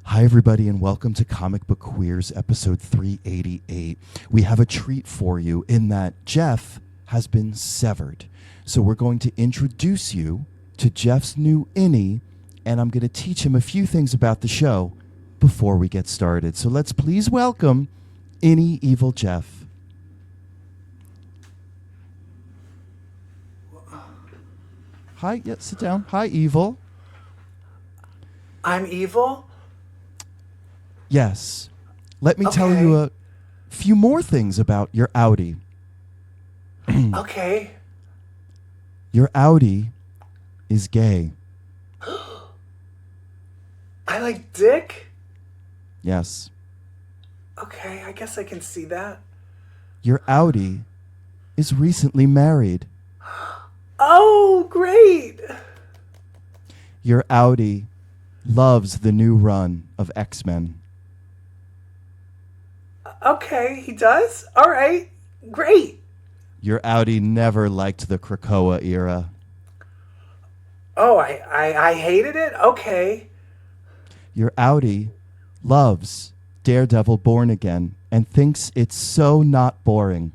Hi, everybody, and welcome to Comic Book Queers, episode 388. We have a treat for you in that Jeff has been severed. So we're going to introduce you to Jeff's new innie, and I'm going to teach him a few things about the show before we get started. So let's please welcome Innie EvilJeff. Hi, yeah, sit down. Hi, Evil. I'm evil? Yes. Let me tell you a few more things about your Outie. Okay. Your Outie is gay. I like dick? Yes. Okay, I guess I can see that. Your Outie is recently married. Oh, great! Your Outie loves the new run of X-Men. Okay, he does? All right, great. Your Outie never liked the Krakoa era. Oh, I hated it? Okay. Your Outie loves Daredevil Born Again and thinks it's so not boring.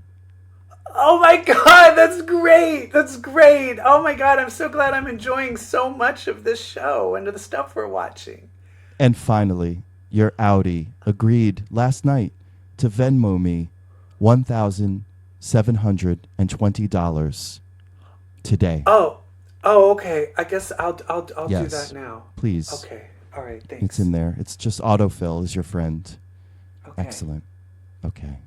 Oh my god, that's great! That's great! Oh my god, I'm so glad I'm enjoying so much of this show and of the stuff we're watching. And finally, your Outie agreed last night to Venmo me $1,720 today. Oh, okay. I guess I'll do Yes, that now. please. Okay. All right, thanks. It's in there. It's just autofill is your friend. Okay. Excellent. Okay.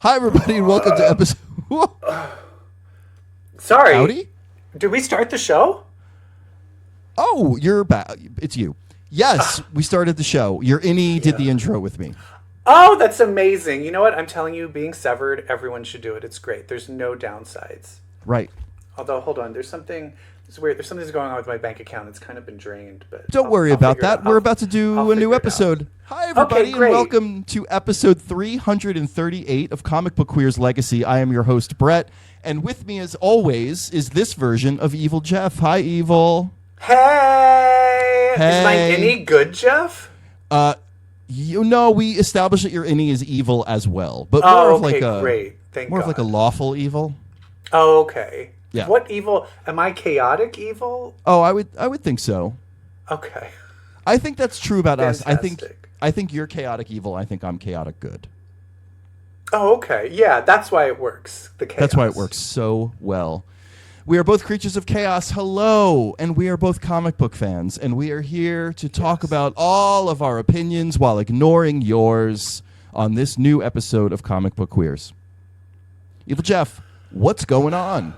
Hi, everybody, and welcome to episode... Sorry. Howdy? Did we start the show? Oh, you're back. It's you. Yes, we started the show. Your innie did the intro with me. Oh, that's amazing. You know what? I'm telling you, being severed, everyone should do it. It's great. There's no downsides. Right. Although, hold on. It's weird. There's something's going on with my bank account. It's kind of been drained. But Don't worry about that. We're about to do a new episode. Hi, everybody, and welcome to episode 338 of Comic Book Queers Legacy. I am your host, Brett, and with me, as always, is this version of EvilJeff. Hi, Evil. Hey! Is my Hey. innie good, Jeff? You know, we established that your innie is evil as well, but Oh, okay, great. Thank more God. of like a lawful evil. Oh, okay. Yeah. What evil? Am I chaotic evil? Oh, I would think so. Okay. I think that's true about us. Fantastic. I think you're chaotic evil. I think I'm chaotic good. Oh, okay. Yeah, that's why it works. The chaos. That's why it works so well. We are both creatures of chaos. Hello. And we are both comic book fans. And we are here to talk about all of our opinions while ignoring yours on this new episode of Comic Book Queers. EvilJeff, what's going on?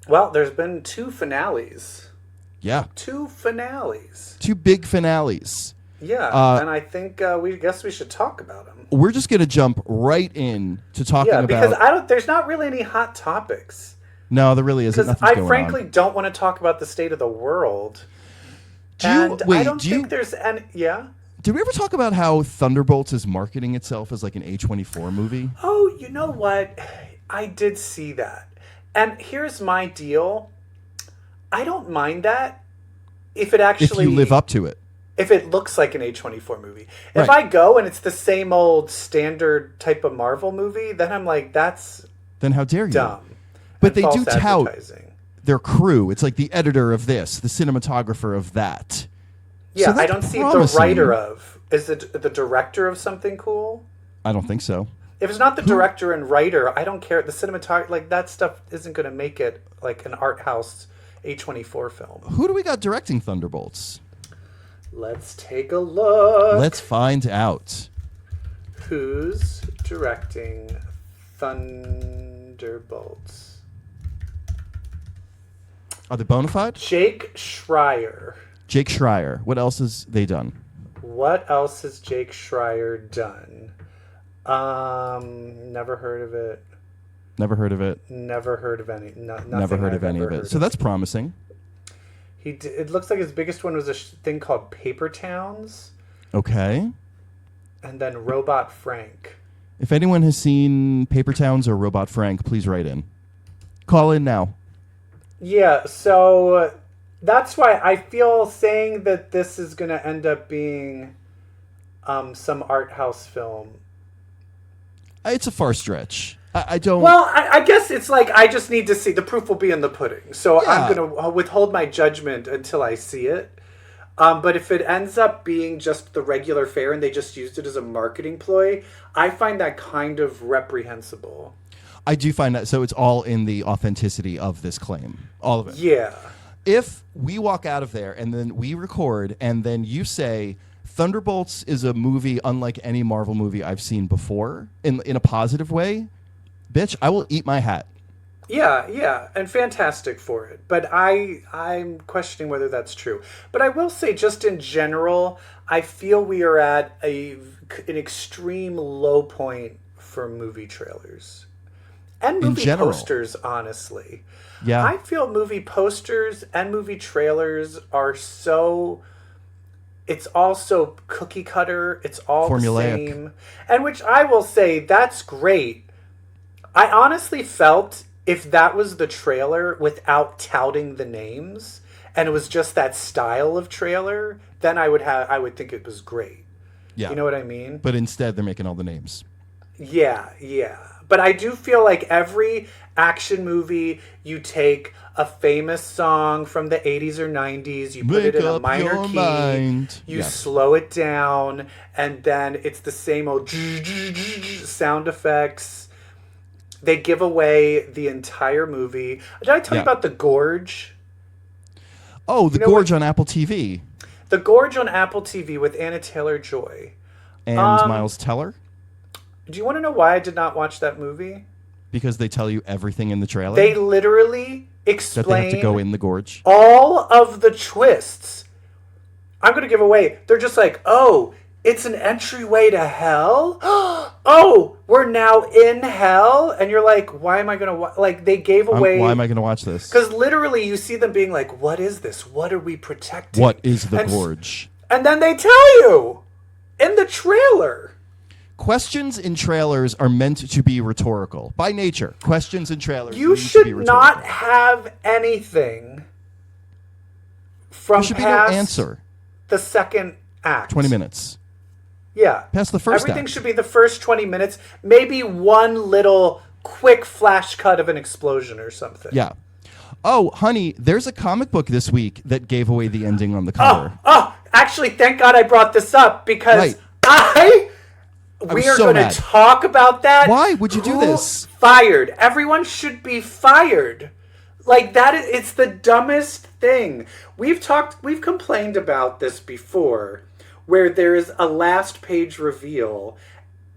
Well, there's been 2 finales. Yeah. 2 finales. 2 big finales. Yeah, and I think we should talk about them. We're just going to jump right in to talking about... Yeah, because there's not really any hot topics. No, there really isn't. Because Nothing's I going frankly on. don't want to talk about the state of the world. I don't think there's any... Yeah? Did we ever talk about how Thunderbolts is marketing itself as like an A24 movie? Oh, you know what? I did see that. And here's my deal. I don't mind that if it actually... If you live up to it. If it looks like an A24 movie. If Right. I go and it's the same old standard type of Marvel movie, then I'm like, that's Then how dare you? dumb. But and they do false tout advertising. their crew. It's like the editor of this, the cinematographer of that. Yeah, So I that's don't see promising. the writer of. Is it the director of something cool? I don't think so. If it's not the director and writer, I don't care. The cinematography, like that stuff isn't going to make it like an art house A24 film. Who do we got directing Thunderbolts? Let's take a look. Let's find out. Who's directing Thunderbolts? Are they bona fide? Jake Schreier. Jake Schreier. What else has they done? What else has Jake Schreier done? Never heard of it. Never heard of it. Never heard of any. Never heard of any of it. So that's promising. It looks like his biggest one was a thing called Paper Towns. Okay. And then Robot Frank. If anyone has seen Paper Towns or Robot Frank, please write in. Call in now. Yeah, so that's why I feel saying that this is going to end up being some art house film. It's a far stretch. I don't... Well, I guess it's like I just need to see. The proof will be in the pudding. So Yeah. I'm going to withhold my judgment until I see it. But if it ends up being just the regular fare and they just used it as a marketing ploy, I find that kind of reprehensible. I do find that. So it's all in the authenticity of this claim. All of it. Yeah. If we walk out of there and then we record and then you say Thunderbolts is a movie unlike any Marvel movie I've seen before in a positive way, bitch, I will eat my hat. Yeah, and fantastic for it. But I'm questioning whether that's true. But I will say, just in general, I feel we are at an extreme low point for movie trailers. And movie posters, honestly. Yeah. I feel movie posters and movie trailers are so... It's all so cookie cutter. It's all formulaic. The same. And which I will say, that's great. I honestly felt if that was the trailer without touting the names, and it was just that style of trailer, then I would think it was great. Yeah. You know what I mean? But instead, they're making all the names. Yeah. But I do feel like every action movie, you take a famous song from the 80s or 90s, you put it in a minor key, you slow it down, and then it's the same old sound effects. They give away the entire movie. Did I tell you about The Gorge? Oh, The Gorge on Apple TV. The Gorge on Apple TV with Anna Taylor-Joy. And Miles Teller. Do you want to know why I did not watch that movie? Because they tell you everything in the trailer. They literally explain that they have to go in the gorge. All of the twists. I'm going to give away. They're just like, oh, it's an entryway to hell? Oh, we're now in hell? And you're like, why am I going to... Like, they gave away... Why am I going to watch this? Because literally you see them being like, what is this? What are we protecting? What is the gorge? And then they tell you in the trailer. Questions in trailers are meant to be rhetorical. By nature, questions in trailers You should not have anything from there should past be no answer. The second act. 20 minutes. Yeah. Past the first Everything act. should be the first 20 minutes. Maybe one little quick flash cut of an explosion or something. Yeah. Oh, honey, there's a comic book this week that gave away the ending on the cover. Oh, actually, thank God I brought this up because we are going to talk about that. Why would you do this? Fired. Everyone should be fired. Like that it's the dumbest thing. We've complained about this before, where there is a last page reveal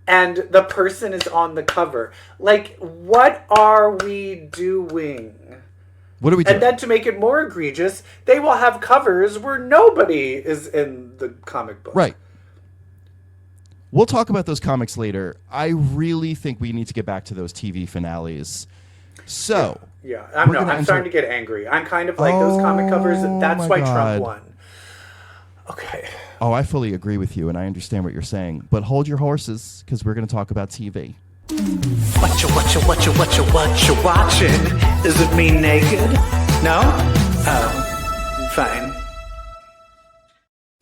and the person is on the cover. Like, what are we doing? What are we doing? And then to make it more egregious, they will have covers where nobody is in the comic book. Right. We'll talk about those comics later. I really think we need to get back to those TV finales. So, yeah. I'm starting to get angry. I'm kind of like those comic covers. That's why Trump won. Okay. Oh, I fully agree with you, and I understand what you're saying. But hold your horses, because we're going to talk about TV. What you watching? Is it me naked? No? Oh, fine.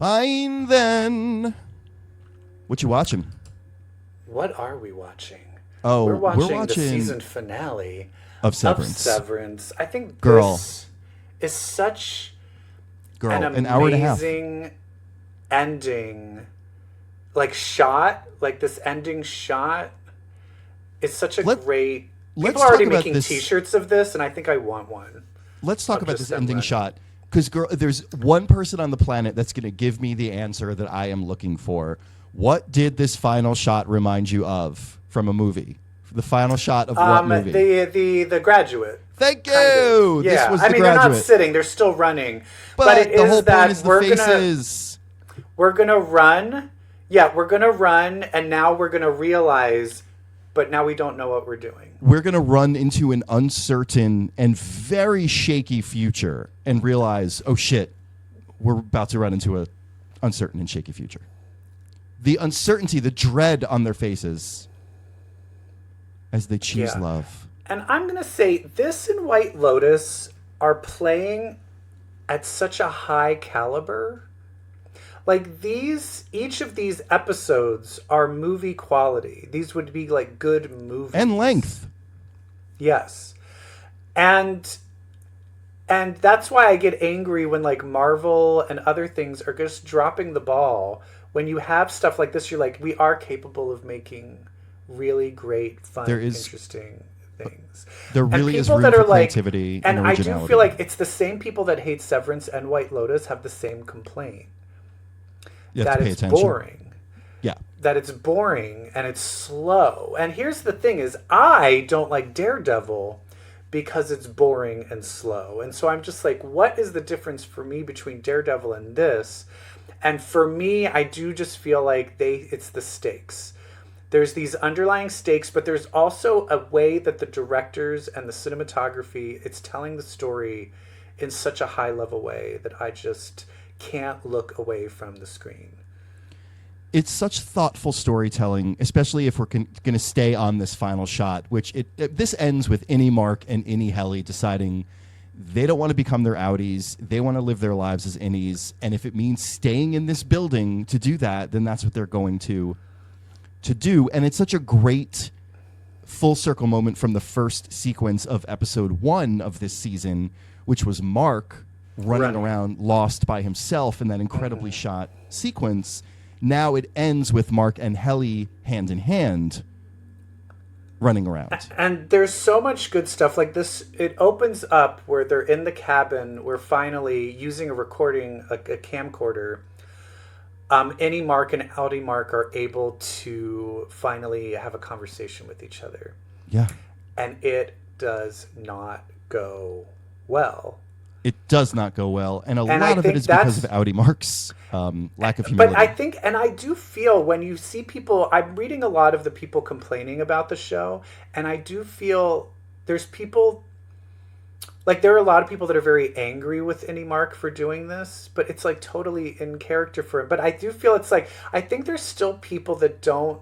Fine then. What you watching? What are we watching? Oh, we're watching the season finale of Severance. I think this is such an hour and a half. Amazing ending. Like shot, like this ending shot is such a great... People are already making T-shirts of this, and I think I want one. Let's talk about this ending shot. Because there's one person on the planet that's going to give me the answer that I am looking for. What did this final shot remind you of from a movie? The final shot of what movie? The Graduate. Thank you. Yeah. This was the Graduate. They're not sitting; they're still running. But the whole point is the faces. We're gonna run. Yeah, we're gonna run, and now we're gonna realize but now we don't know what we're doing. We're going to run into an uncertain and very shaky future and realize, oh shit, we're about to run into an uncertain and shaky future. The uncertainty, the dread on their faces as they choose love. And I'm going to say this and White Lotus are playing at such a high caliber. Like each of these episodes are movie quality. These would be like good movies. And length. Yes. And that's why I get angry when like Marvel and other things are just dropping the ball. When you have stuff like this, you're like, we are capable of making really great, fun, interesting things. There really is room for creativity and originality. I do feel like it's the same people that hate Severance and White Lotus have the same complaint. That it's boring. Yeah. That it's boring and it's slow. And here's the thing is I don't like Daredevil because it's boring and slow. And so I'm just like, what is the difference for me between Daredevil and this? And for me, I do just feel like it's the stakes. There's these underlying stakes, but there's also a way that the directors and the cinematography, it's telling the story in such a high level way that I just can't look away from the screen. It's such thoughtful storytelling, especially if we're going to stay on this final shot, which this ends with Innie, Mark, and Innie Helly deciding they don't want to become their Outies. They want to live their lives as Innies. And if it means staying in this building to do that, then that's what they're going to do. And it's such a great full circle moment from the first sequence of episode 1 of this season, which was Mark running around lost by himself in that incredibly shot sequence. Now it ends with Mark and Helly hand in hand running around. And there's so much good stuff like this. It opens up where they're in the cabin. We're finally using a recording, a camcorder. Innie Mark and Outie Mark are able to finally have a conversation with each other. Yeah. And it does not go well. It does not go well, and lot of it is because of Outie Mark's lack of humility. But I think, and I do feel when you see people, I'm reading a lot of the people complaining about the show, and I do feel there's people, like there are a lot of people that are very angry with Innie Mark for doing this, but it's like totally in character for him. But I do feel it's like, I think there's still people that don't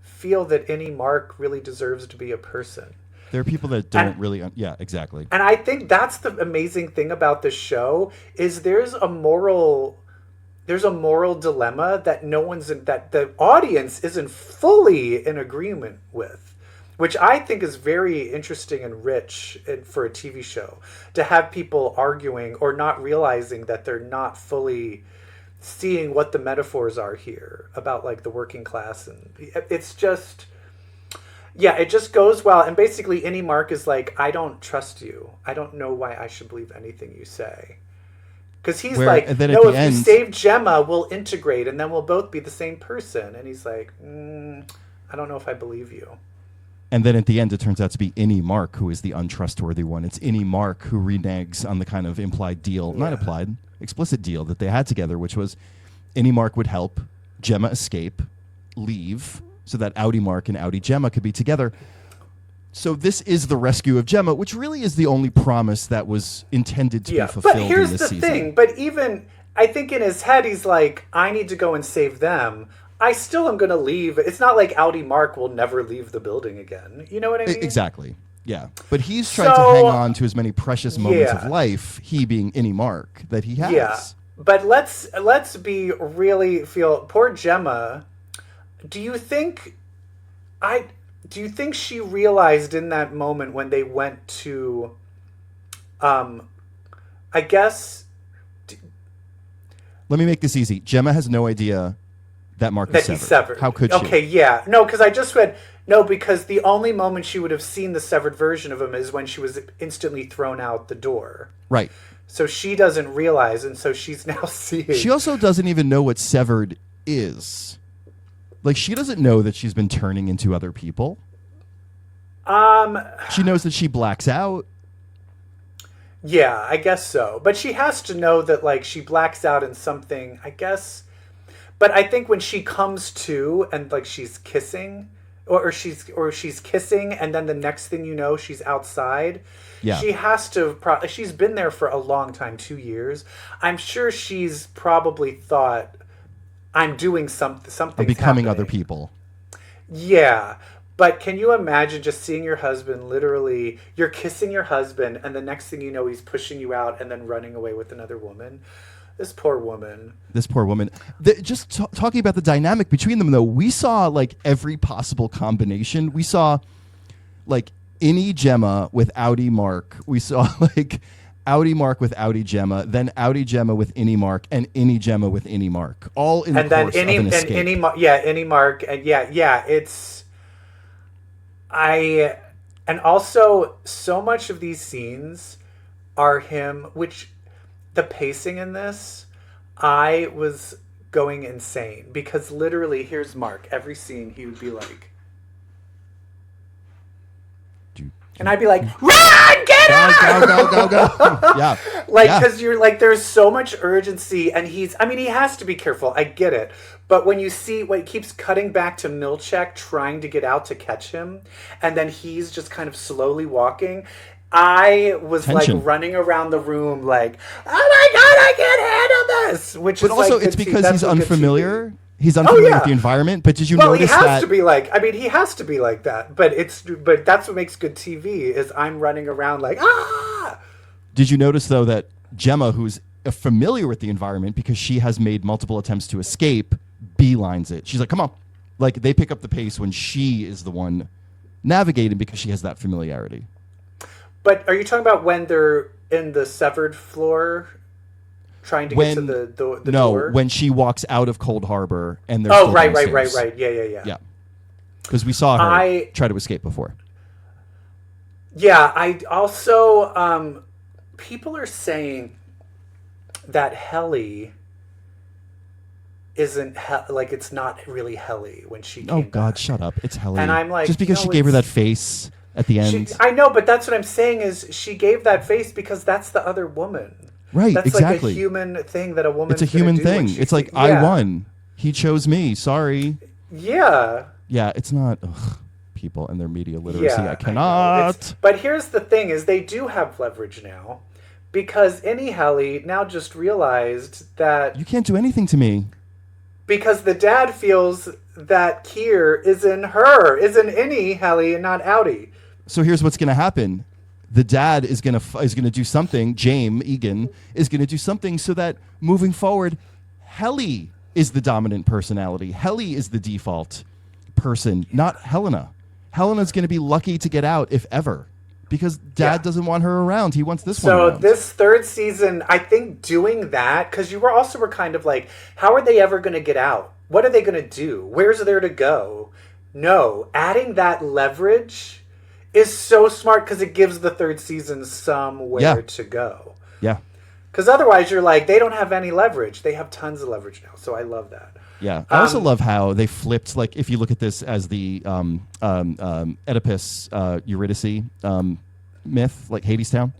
feel that Innie Mark really deserves to be a person. There are people that don't really... yeah, exactly. And I think that's the amazing thing about this show is there's a moral dilemma that that the audience isn't fully in agreement with, which I think is very interesting and rich for a TV show, to have people arguing or not realizing that they're not fully seeing what the metaphors are here about like the working class. And it's just... yeah, it just goes well. And basically, Innie Mark is like, I don't trust you. I don't know why I should believe anything you say. Because he's like, no, if you save Gemma, we'll integrate, and then we'll both be the same person. And he's like, I don't know if I believe you. And then at the end, it turns out to be Innie Mark who is the untrustworthy one. It's Innie Mark who reneges on the kind of implied deal, not implied, explicit deal that they had together, which was Innie Mark would help Gemma escape, leave, so that Outie Mark and Outie Gemma could be together. So this is the rescue of Gemma, which really is the only promise that was intended to be fulfilled in this season. But here's the thing. But even, I think in his head, he's like, I need to go and save them. I still am going to leave. It's not like Outie Mark will never leave the building again. You know what I mean? Exactly. Yeah. But he's trying to hang on to as many precious moments of life, he being Innie Mark, that he has. Yeah. But let's be really poor Gemma. Do you think she realized in that moment when they went to, I guess... Let me make this easy. Gemma has no idea that Mark is he's severed. How could she? Okay, yeah. No, because I just read... No, because the only moment she would have seen the severed version of him is when she was instantly thrown out the door. Right. So she doesn't realize, and so she's now seeing... She also doesn't even know what severed is. Like, she doesn't know that she's been turning into other people. She knows that she blacks out. Yeah, I guess so. But she has to know that, like, she blacks out in something, I guess. But I think when she comes to and, like, she's kissing, or she's kissing, and then the next thing you know, she's outside. Yeah. She has to. She's been there for a long time, 2 years. I'm sure she's probably thought, I'm doing something. I'm becoming other people. Yeah. But can you imagine just seeing your husband, literally, you're kissing your husband, and the next thing you know, he's pushing you out and then running away with another woman? This poor woman. Talking about the dynamic between them, though, we saw, like, every possible combination. We saw, like, Innie Gemma with Outie Mark. We saw, like, Outie Mark with Outie Gemma, then Outie Gemma with Innie Mark, and Innie Gemma with Innie Mark. All in the course of an escape. Innie Mark, and it's... And also, so much of these scenes are him, which... The pacing in this, I was going insane because literally, here's Mark. Every scene, he would be like, and I'd be like, "Run, get out, go!" Yeah, because you're like, there's so much urgency, and he has to be careful. I get it, but when you see what keeps cutting back to Milchek trying to get out to catch him, and then he's just kind of slowly walking. I was Tension. like running around the room like, oh my God, I can't handle this. But also, like, it's because he's unfamiliar. He's unfamiliar with the environment. But did you notice that? He has to be like. I mean, he has to be like that. But that's what makes good TV is I'm running around like ah. Did you notice though that Gemma, who's familiar with the environment because she has made multiple attempts to escape, beelines it. She's like, "Come on!" Like they pick up the pace when she is the one navigating because she has that familiarity. But are you talking about when they're in the severed floor trying to get to the door? No, when she walks out of Cold Harbor and they're still downstairs. Right. Yeah. Because we saw her try to escape before. Yeah, I also... people are saying that Helly isn't... like, it's not really Helly when she came back. God, shut up. It's Helly. And I'm like... Just because she gave her that face... At the end, I know, but that's what I'm saying is she gave that face because that's the other woman. Right, that's exactly. Like a human thing that a woman. It's a human thing. It's like I won. He chose me. Sorry. Yeah. Yeah, it's not people and their media literacy. I cannot. But here's the thing: is they do have leverage now, because Innie Helly now just realized that you can't do anything to me. Because the dad feels that Kier is in Innie Helly and not Outie. So here's what's going to happen. The dad is going to do something. James Egan is going to do something so that moving forward, Helly is the dominant personality. Helly is the default person, not Helena. Helena's going to be lucky to get out, if ever, because dad doesn't want her around. He wants this one around. So this third season, I think doing that, because you were kind of like, how are they ever going to get out? What are they going to do? Where's there to go? No, adding that leverage is so smart because it gives the third season somewhere to go. Yeah. Because otherwise you're like, they don't have any leverage. They have tons of leverage now. So I love that. Yeah. I also love how they flipped, like, if you look at this as the Oedipus Eurydice myth, like Hadestown,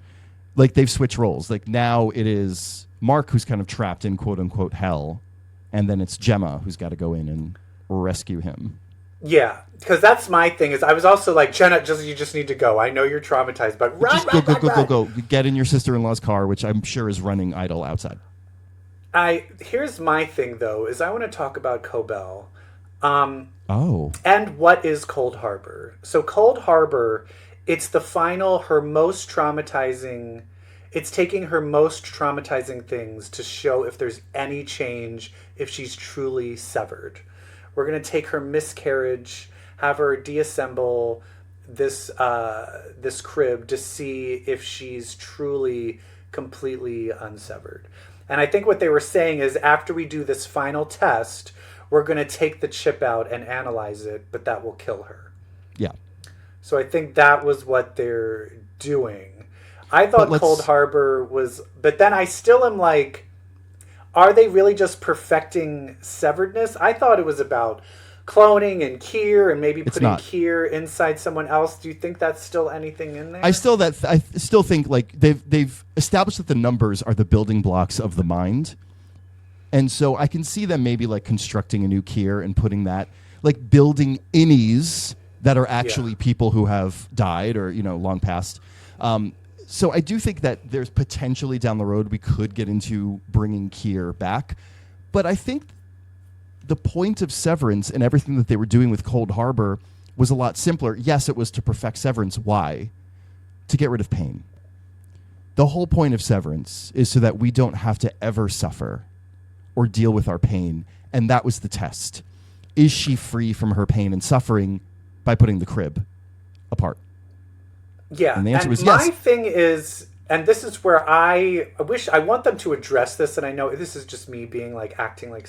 like they've switched roles. Like now it is Mark who's kind of trapped in quote unquote hell, and then it's Gemma who's got to go in and rescue him. Yeah, because that's my thing. Is I was also like, Jenna, you just need to go. I know you're traumatized, but go. Get in your sister-in-law's car, which I'm sure is running idle outside. Here's my thing though, is I want to talk about Cobell. And what is Cold Harbor? So Cold Harbor, it's her most traumatizing. It's taking her most traumatizing things to show if there's any change, if she's truly severed. We're going to take her miscarriage, have her deassemble this crib to see if she's truly completely unsevered. And I think what they were saying is after we do this final test, we're going to take the chip out and analyze it, but that will kill her. Yeah. So I think that was what they're doing. I thought Cold Harbor was... But then I still am like... Are they really just perfecting severedness? I thought it was about cloning and Kier and maybe putting Kier inside someone else. Do you think that's still anything in there? I still think like they've established that the numbers are the building blocks of the mind, and so I can see them maybe like constructing a new Kier and putting that. like building innies that are actually people who have died or, long past. So I do think that there's potentially down the road we could get into bringing Kier back. But I think the point of Severance and everything that they were doing with Cold Harbor was a lot simpler. Yes, it was to perfect Severance. Why? To get rid of pain. The whole point of Severance is so that we don't have to ever suffer or deal with our pain. And that was the test. Is she free from her pain and suffering by putting the crib apart? Yeah. And the answer was my yes. thing is, and this is where I want them to address this, and I know this is just me being like acting like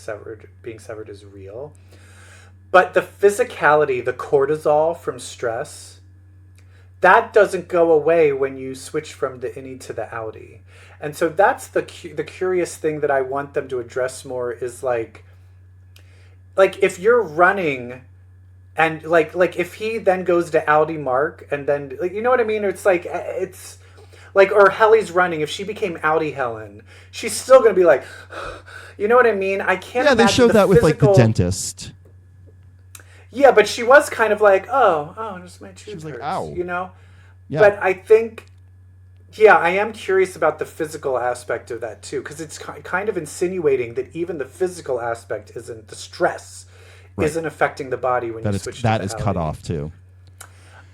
being severed is real. But the physicality, the cortisol from stress, that doesn't go away when you switch from the innie to the outie. And so that's the curious thing that I want them to address more is like if you're running and like if he then goes to outie Mark and then you know what I mean? It's like or Helly's running. If she became outie Helen, she's still going to be like, you know what I mean? I can't. Yeah, they showed that with like the dentist. Yeah, but she was kind of like, oh, just my tooth hurts, like, ow. Yeah. But I think, I am curious about the physical aspect of that too, because it's kind of insinuating that even the physical aspect isn't the stress, isn't affecting the body when you switch. That is cut off too.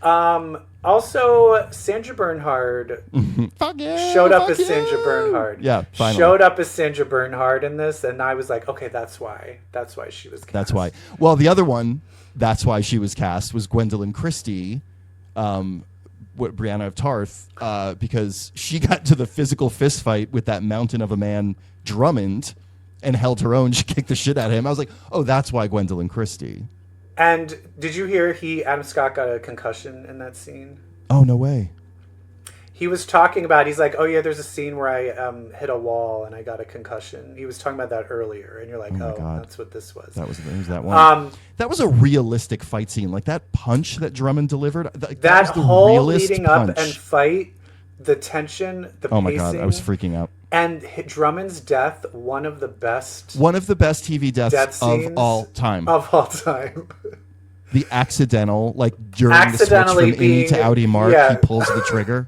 Also, Sandra Bernhard showed up as Sandra Bernhard. Yeah, finally. Showed up as Sandra Bernhard in this, and I was like, okay, that's why she was cast. That's why. Well, the other one, that's why she was cast, was Gwendolyn Christie, Brianna of Tarth, because she got to the physical fist fight with that mountain of a man, Drummond, and held her own. She kicked the shit out of him. I was like, oh, that's why Gwendolyn Christie. And did you hear Adam Scott got a concussion in that scene? Oh, no way. He was talking about, he's like, oh yeah, there's a scene where I hit a wall and I got a concussion. He was talking about that earlier, and you're like, oh, that's what this was. That was that one. That was a realistic fight scene. Like that punch that Drummond delivered. That was the whole leading up and fight, the tension, the pacing. Oh my God, I was freaking out. And Drummond's death, one of the best TV deaths of all time. Of all time. The accidental, like during the switch from innie to outie Mark, he pulls the trigger.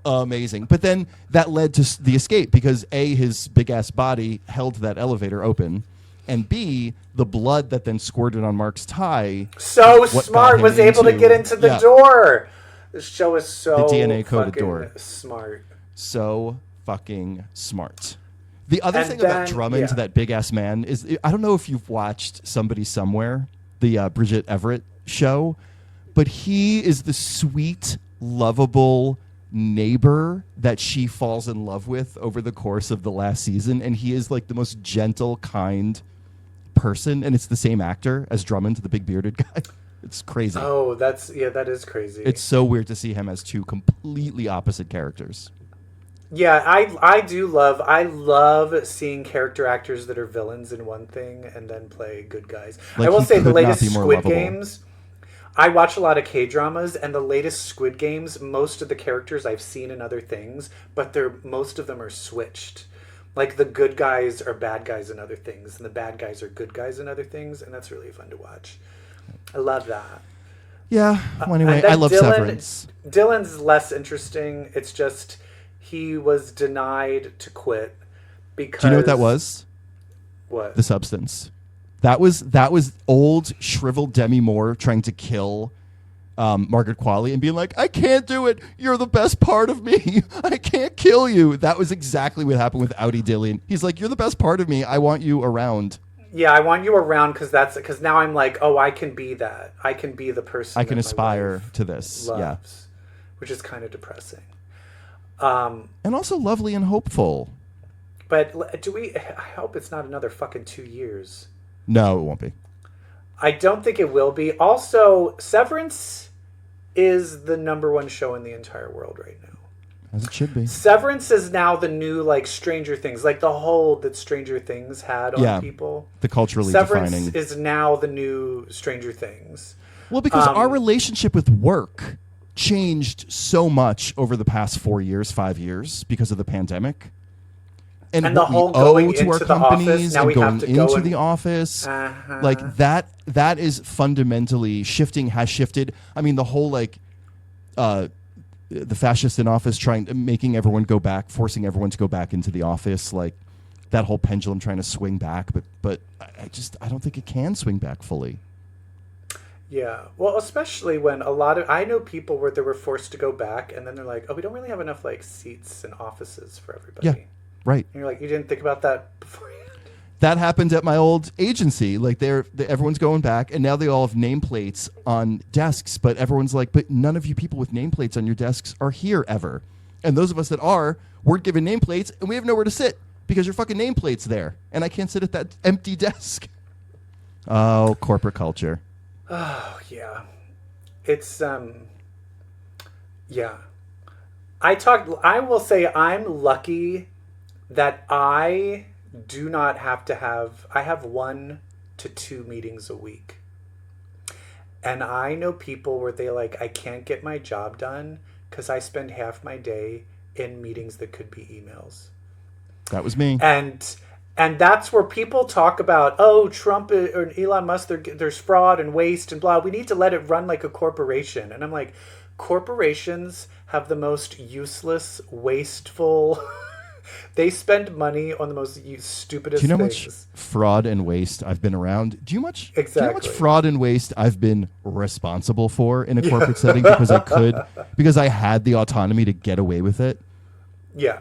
Amazing. But then that led to the escape because A, his big ass body held that elevator open, and B, the blood that then squirted on Mark's tie. So smart, was able to get into the door. The show is so the DNA coded door. Smart. So fucking smart. The other thing about Drummond, that big ass man, is I don't know if you've watched Somebody Somewhere, the Bridget Everett show, but he is the sweet, lovable neighbor that she falls in love with over the course of the last season, and he is like the most gentle, kind person, and it's the same actor as Drummond, the big bearded guy. It's crazy. Oh, that is crazy. It's so weird to see him as two completely opposite characters. Yeah, I love seeing character actors that are villains in one thing and then play good guys. Like, I will say the latest Squid lovable. Games, I watch a lot of K-dramas, and the latest Squid Games, most of the characters I've seen in other things, but most of them are switched. Like the good guys are bad guys in other things, and the bad guys are good guys in other things, and that's really fun to watch. I love that. Yeah. Well, anyway, I love Severance. Dylan's less interesting. It's just he was denied to quit because. Do you know what that was? What? The substance. That was old shriveled Demi Moore trying to kill Margaret Qualley and being like, I can't do it. You're the best part of me. I can't kill you. That was exactly what happened with Outie Dillian. He's like, you're the best part of me. I want you around. Yeah, I want you around because now I'm like, oh, I can be that. I can be the person. I can aspire to this. Loves, which is kind of depressing. And also lovely and hopeful. But I hope it's not another fucking 2 years. No, it won't be. I don't think it will be. Also, Severance is the #1 show in the entire world right now. As it should be. Severance is now the new, like, Stranger Things. Like, the hold that Stranger Things had on people. The culturally Severance defining. is now the new Stranger Things. Well, because our relationship with work changed so much over the past 4 years, 5 years, because of the pandemic. And what the we whole owe going to our into the office, companies now and we have going to go into and- the office. Uh-huh. Like that is fundamentally has shifted. I mean, the whole like the fascist in office making everyone go back, forcing everyone to go back into the office, like that whole pendulum trying to swing back, but I don't think it can swing back fully. Yeah, well, especially when I know people where they were forced to go back, and then they're like, oh, we don't really have enough like seats and offices for everybody. Yeah, right. And you're like, you didn't think about that beforehand? That happened at my old agency. Like everyone's going back, and now they all have nameplates on desks. But everyone's like, but none of you people with nameplates on your desks are here ever. And those of us that are, weren't given nameplates, and we have nowhere to sit because your fucking nameplate's there, and I can't sit at that empty desk. Oh, corporate culture. Oh yeah, it's yeah. I will say I'm lucky that I do not have to I have 1 to 2 meetings a week. And I know people where they like, I can't get my job done because I spend half my day in meetings that could be emails. That was me. And that's where people talk about, oh, Trump or Elon Musk, there's fraud and waste and blah. We need to let it run like a corporation. And I'm like, corporations have the most useless, wasteful... They spend money on the most stupidest things. Do you know things. how much fraud and waste I've been around? Do you know how much Exactly. fraud and waste I've been responsible for in a corporate setting because I had the autonomy to get away with it? Yeah.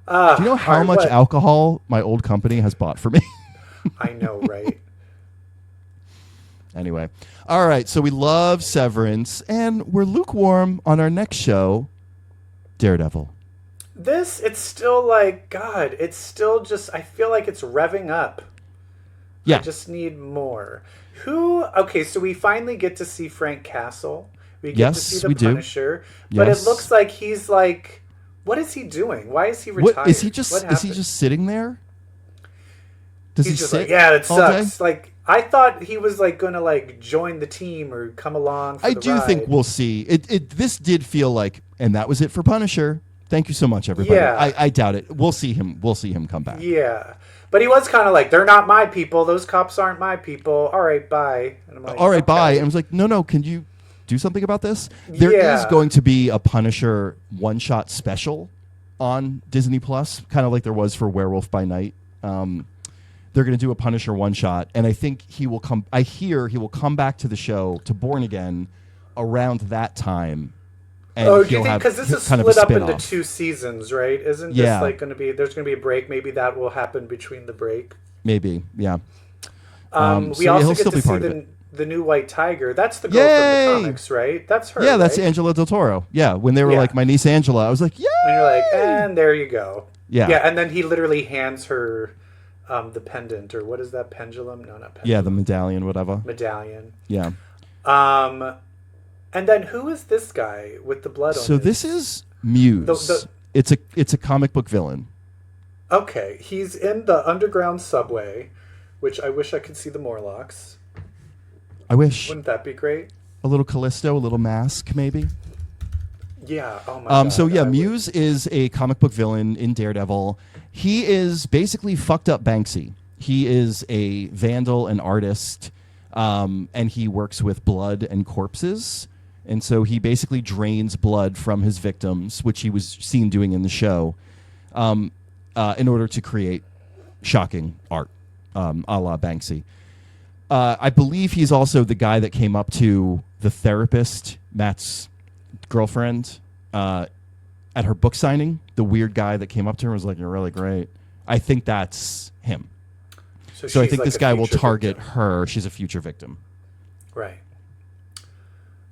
Do you know how much alcohol my old company has bought for me? I know, right? Anyway. All right. So we love Severance, and we're lukewarm on our next show, Daredevil. It's still like, God, it's still just, I feel like it's revving up. Yeah. I just need more. Okay, so we finally get to see Frank Castle. We get to see the Punisher. But it looks like he's like, what is he doing? Why is he retired? What, is he just sitting there? Does he just sit? Like, yeah, it sucks. Day? Like, I thought he was like going to like join the team or come along for I the do ride. think we'll see. This did feel like, and that was it for Punisher. Thank you so much, everybody. Yeah. I doubt it. We'll see him come back. Yeah. But he was kind of like, they're not my people. Those cops aren't my people. All right, bye. And I'm like, all right, okay. bye. And I was like, no, can you do something about this? There is going to be a Punisher one-shot special on Disney Plus, kind of like there was for Werewolf by Night. They're going to do a Punisher one-shot, and I think he will come. I hear he will come back to the show, to Born Again, around that time. And do you think, because this is split up into 2 seasons, right? Isn't this like going to be, there's going to be a break, maybe that will happen between the break? Maybe, yeah. We also get to see the new White Tiger. That's the girl from the comics, right? That's her, yeah, that's right? Angela Del Toro. Yeah, when they were like, my niece Angela, I was like, yeah. And you're like, and there you go. Yeah. Yeah, and then he literally hands her the pendant, or what is that, pendulum? No, not pendulum. Yeah, the medallion, whatever. Medallion. Yeah. And then who is this guy with the blood on So his... this is Muse. It's a comic book villain. Okay, he's in the underground subway, which I wish I could see the Morlocks. I wish. Wouldn't that be great? A little Callisto, a little Mask, maybe. Yeah. Oh my God. So yeah, Muse is a comic book villain in Daredevil. He is basically fucked up Banksy. He is a vandal and artist, and he works with blood and corpses. And so he basically drains blood from his victims, which he was seen doing in the show, in order to create shocking art, a la Banksy. I believe he's also the guy that came up to the therapist, Matt's girlfriend, at her book signing. The weird guy that came up to her and was like, "You're really great." I think that's him. So I think like this guy will target victim. her. She's a future victim. Right.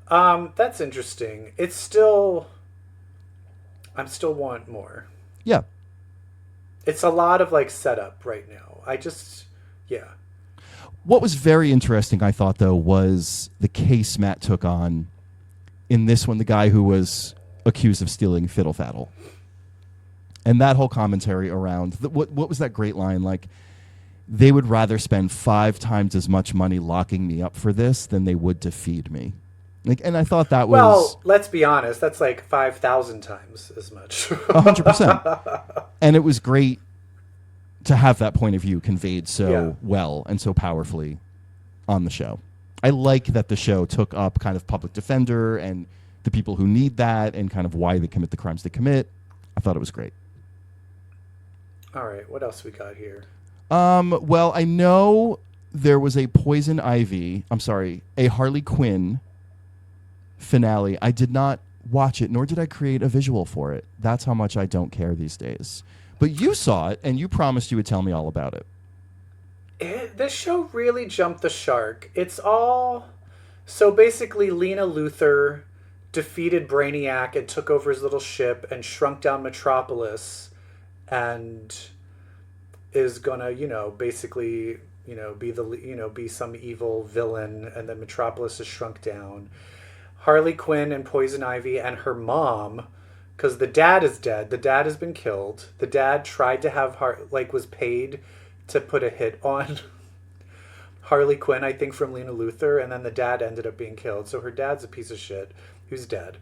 That's interesting. I'm still want more. Yeah. It's a lot of like setup right now. Yeah. What was very interesting, I thought, though, was the case Matt took on in this one, the guy who was accused of stealing Fiddle Faddle. And that whole commentary around, what was that great line? Like, they would rather spend 5 times as much money locking me up for this than they would to feed me. Like, and I thought that was well. Let's be honest. That's like 5,000 times as much. 100%. And it was great to have that point of view conveyed so well and so powerfully on the show. I like that the show took up kind of public defender and the people who need that and kind of why they commit the crimes they commit. I thought it was great. All right, what else we got here? Well, I know there was a a Harley Quinn finale. I did not watch it, nor did I create a visual for it. That's how much I don't care these days. But you saw it, and you promised you would tell me all about it. This show really jumped the shark. It's all... So basically, Lena Luthor defeated Brainiac and took over his little ship and shrunk down Metropolis and is gonna, basically, be some evil villain, and then Metropolis is shrunk down. Harley Quinn and Poison Ivy and her mom, because the dad is dead. The dad has been killed. The dad tried to have was paid to put a hit on Harley Quinn, I think, from Lena Luthor, and then the dad ended up being killed. So her dad's a piece of shit who's dead.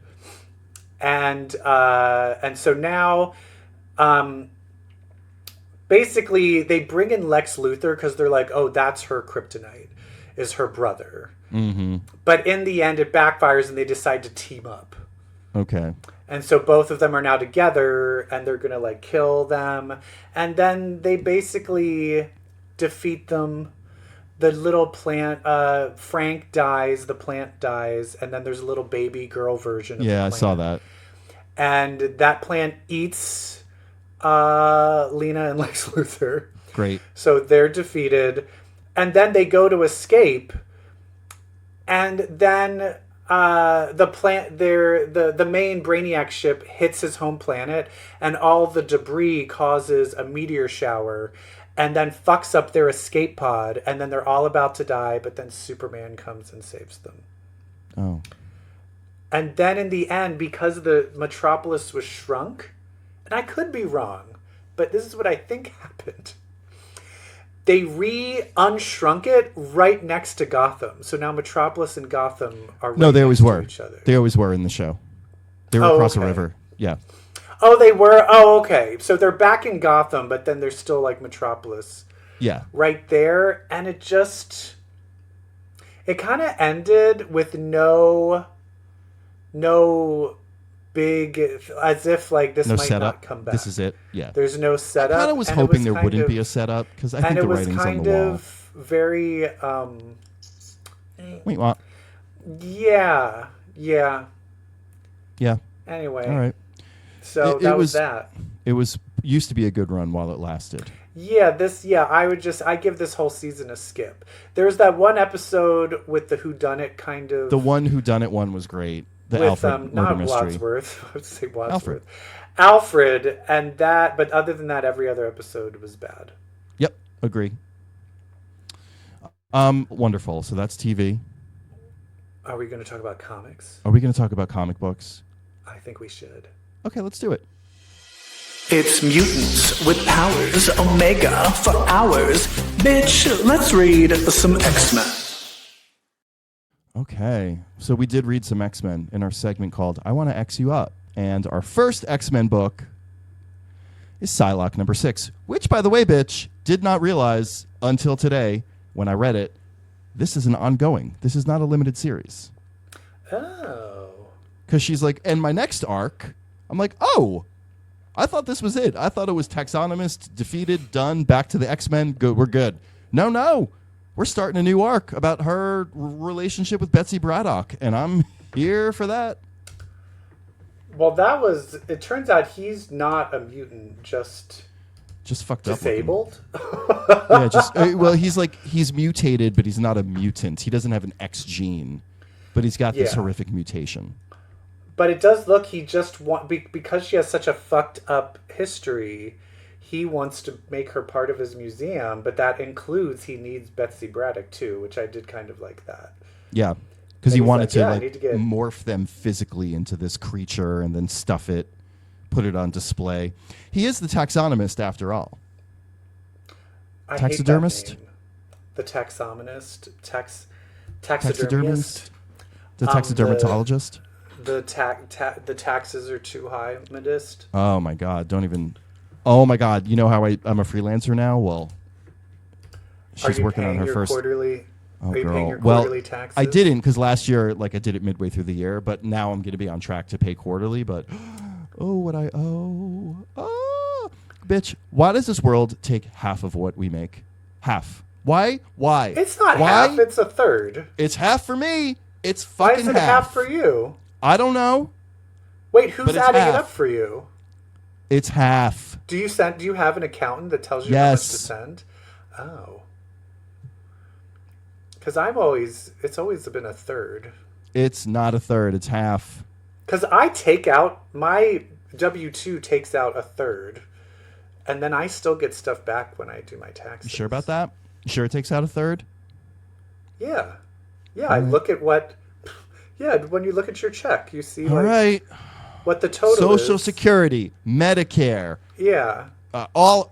And so now basically they bring in Lex Luthor because they're like, oh, that's her kryptonite, is her brother. Mm-hmm. But in the end, it backfires and they decide to team up. Okay. And so both of them are now together and they're going to kill them. And then they basically defeat them. The little plant, Frank dies, the plant dies, and then there's a little baby girl version of the plant. I saw that. And that plant eats Lena and Lex Luthor. Great. So they're defeated. And then they go to escape. And then the main Brainiac ship hits his home planet, and all the debris causes a meteor shower and then fucks up their escape pod, and then they're all about to die, but then Superman comes and saves them. Oh. And then in the end, because the Metropolis was shrunk, and I could be wrong, but this is what I think happened. They unshrunk it right next to Gotham. So now Metropolis and Gotham are right they always next were. to each other. They always were in the show. They were across a river. Yeah. Oh, they were? Oh, okay. So they're back in Gotham, but then there's still Metropolis. Yeah. Right there. And it kind of ended with no big, as if this no might setup. not come back. This is it. Yeah. There's no setup. I kind of was hoping there wouldn't be a setup because I think the writing's on the wall. And it was kind of very... Wait, what? Yeah. Yeah. Anyway. All right. So that was that. It used to be a good run while it lasted. Yeah, I give this whole season a skip. There's that one episode with the whodunit kind of... The one whodunit one was great. The with, Alfred not murder mystery. Wadsworth. I would say Wadsworth. Alfred, and that, but other than that, every other episode was bad. Yep, agree. Wonderful. So that's TV. Are we going to talk about comics? Are we going to talk about comic books? I think we should. Okay, let's do it. It's mutants with powers, Omega for hours. Bitch, let's read some X-Men. Okay, so we did read some X-Men in our segment called I Want to X You Up. And our first X-Men book is Psylocke number 6, which, by the way, bitch, did not realize until today when I read it, this is an ongoing. This is not a limited series. Oh. Because she's like, and my next arc, I'm like, oh, I thought this was it. I thought it was taxonomist, defeated, done, back to the X-Men, good, we're good. No. We're starting a new arc about her relationship with Betsy Braddock, and I'm here for that. Well, it turns out he's not a mutant, just fucked up. Disabled? Yeah, he's mutated, but he's not a mutant. He doesn't have an X gene, but he's got this horrific mutation. But it does look, he just because she has such a fucked up history, he wants to make her part of his museum, but that includes he needs Betsy Braddock too, which I did kind of like that. Yeah, because he wanted to morph them physically into this creature and then stuff it, put it on display. He is the taxonomist after all. Taxidermist? The taxonomist? Taxidermist? The taxidermatologist? The taxes are too high, Modest. Oh my God! Don't even. Oh my God! You know how I'm a freelancer now? Well, she's working on her first quarterly. Oh, are you girl. paying your quarterly taxes? I didn't because last year, I did it midway through the year, but now I'm going to be on track to pay quarterly. But what I owe? Bitch! Why does this world take half of what we make? Half. Why? It's not half. It's a third. It's half for me. It's fucking half. Why is it half for you? I don't know. Wait, who's adding it up for you? It's half. Do you have an accountant that tells you how much to send? Oh. Because it's always been a third. It's not a third, it's half. Because my W-2 takes out a third. And then I still get stuff back when I do my taxes. You sure about that? You sure it takes out a third? Yeah. Yeah, I look at what... Yeah, when you look at your check, you see what the total is. Social Security, Medicare. Yeah. All...